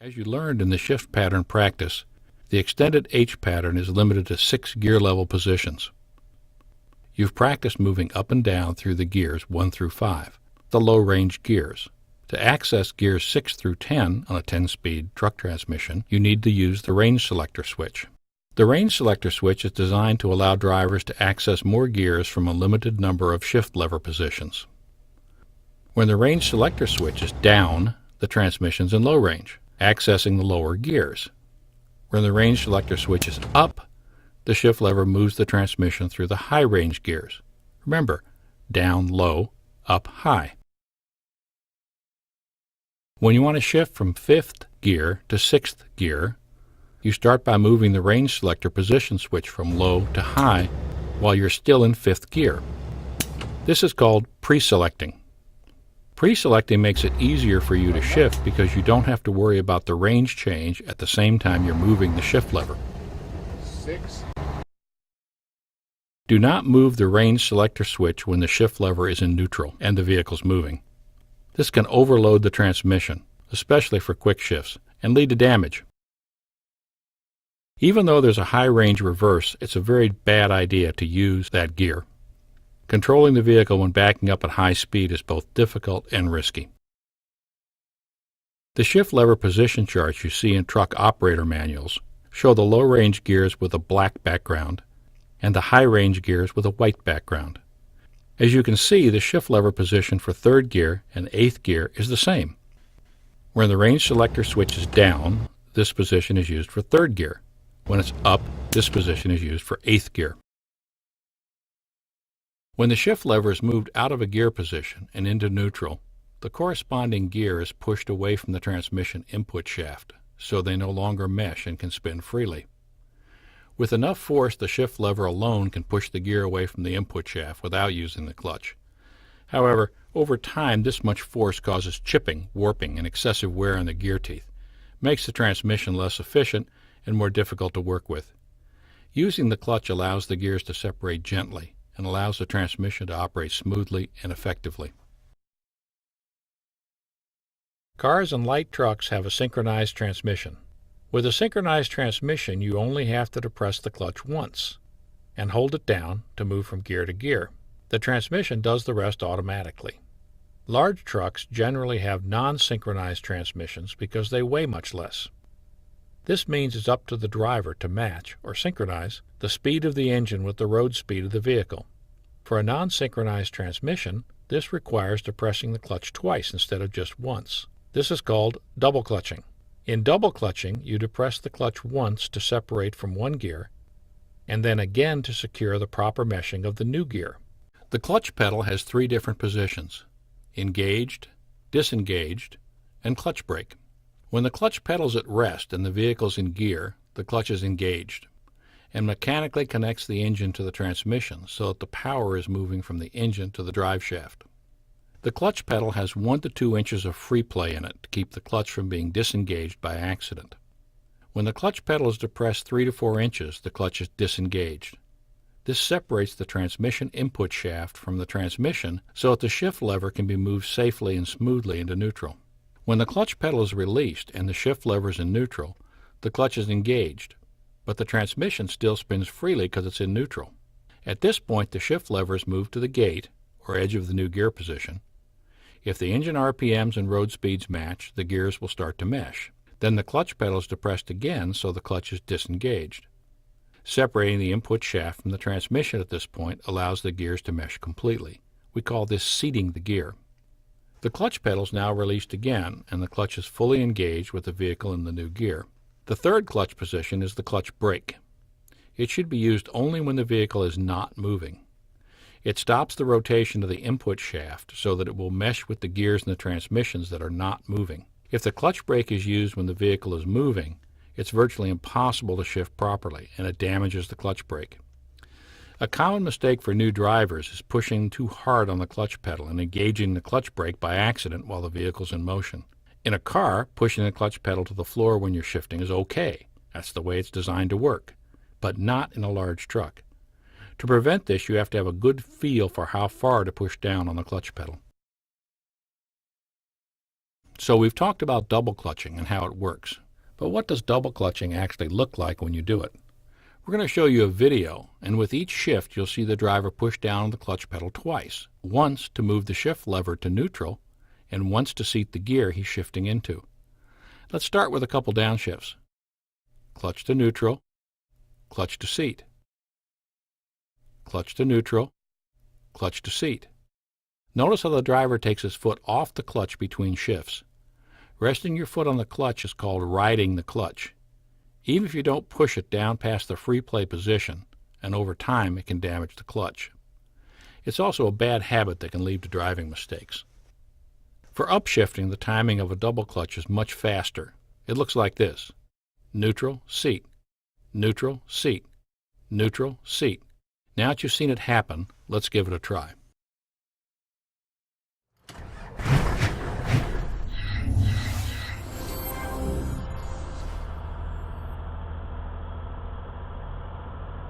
As you learned in the shift pattern practice, the extended H pattern is limited to 6 gear level positions. You've practiced moving up and down through the gears 1 through 5, the low range gears. To access gears 6 through 10 on a 10-speed truck transmission, you need to use the range selector switch. The range selector switch is designed to allow drivers to access more gears from a limited number of shift lever positions. When the range selector switch is down, the transmission's in low range, accessing the lower gears. When the range selector switch is up, the shift lever moves the transmission through the high range gears. Remember, down low, up high. When you want to shift from 5th gear to 6th gear, you start by moving the range selector position switch from low to high while you're still in 5th gear. This is called pre-selecting. Pre-selecting makes it easier for you to shift because you don't have to worry about the range change at the same time you're moving the shift lever. 6. Do not move the range selector switch when the shift lever is in neutral and the vehicle's moving. This can overload the transmission, especially for quick shifts, and lead to damage. Even though there's a high range reverse, it's a very bad idea to use that gear. Controlling the vehicle when backing up at high speed is both difficult and risky. The shift lever position charts you see in truck operator manuals show the low-range gears with a black background and the high-range gears with a white background. As you can see, the shift lever position for 3rd gear and 8th gear is the same. When the range selector switch is down, this position is used for 3rd gear. When it's up, this position is used for 8th gear. When the shift lever is moved out of a gear position and into neutral, the corresponding gear is pushed away from the transmission input shaft, so they no longer mesh and can spin freely. With enough force, the shift lever alone can push the gear away from the input shaft without using the clutch. However, over time, this much force causes chipping, warping, and excessive wear on the gear teeth, makes the transmission less efficient and more difficult to work with. Using the clutch allows the gears to separate gently and allows the transmission to operate smoothly and effectively. Cars and light trucks have a synchronized transmission. With a synchronized transmission, you only have to depress the clutch once and hold it down to move from gear to gear. The transmission does the rest automatically. Large trucks generally have non-synchronized transmissions because they weigh much less. This means it's up to the driver to match, or synchronize, the speed of the engine with the road speed of the vehicle. For a non-synchronized transmission, this requires depressing the clutch twice instead of just once. This is called double clutching. In double clutching, you depress the clutch once to separate from one gear, and then again to secure the proper meshing of the new gear. The clutch pedal has 3 different positions: engaged, disengaged, and clutch brake. When the clutch pedal is at rest and the vehicle is in gear, the clutch is engaged and mechanically connects the engine to the transmission so that the power is moving from the engine to the drive shaft. The clutch pedal has 1 to 2 inches of free play in it to keep the clutch from being disengaged by accident. When the clutch pedal is depressed 3 to 4 inches, the clutch is disengaged. This separates the transmission input shaft from the transmission so that the shift lever can be moved safely and smoothly into neutral. When the clutch pedal is released and the shift lever is in neutral, the clutch is engaged, but the transmission still spins freely because it's in neutral. At this point, the shift lever is moved to the gate, or edge of the new gear position. If the engine RPMs and road speeds match, the gears will start to mesh. Then the clutch pedal is depressed again so the clutch is disengaged. Separating the input shaft from the transmission at this point allows the gears to mesh completely. We call this seating the gear. The clutch pedal is now released again, and the clutch is fully engaged with the vehicle in the new gear. The 3rd clutch position is the clutch brake. It should be used only when the vehicle is not moving. It stops the rotation of the input shaft so that it will mesh with the gears in the transmissions that are not moving. If the clutch brake is used when the vehicle is moving, it's virtually impossible to shift properly, and it damages the clutch brake. A common mistake for new drivers is pushing too hard on the clutch pedal and engaging the clutch brake by accident while the vehicle's in motion. In a car, pushing the clutch pedal to the floor when you're shifting is okay. That's the way it's designed to work, but not in a large truck. To prevent this, you have to have a good feel for how far to push down on the clutch pedal. So we've talked about double clutching and how it works. But what does double clutching actually look like when you do it? We're going to show you a video, and with each shift you'll see the driver push down on the clutch pedal twice. Once to move the shift lever to neutral, and once to seat the gear he's shifting into. Let's start with a couple downshifts. Clutch to neutral, clutch to seat. Clutch to neutral, clutch to seat. Notice how the driver takes his foot off the clutch between shifts. Resting your foot on the clutch is called riding the clutch. Even if you don't push it down past the free play position, and over time it can damage the clutch. It's also a bad habit that can lead to driving mistakes. For upshifting, the timing of a double clutch is much faster. It looks like this: neutral, seat, neutral, seat, neutral, seat. Now that you've seen it happen, let's give it a try.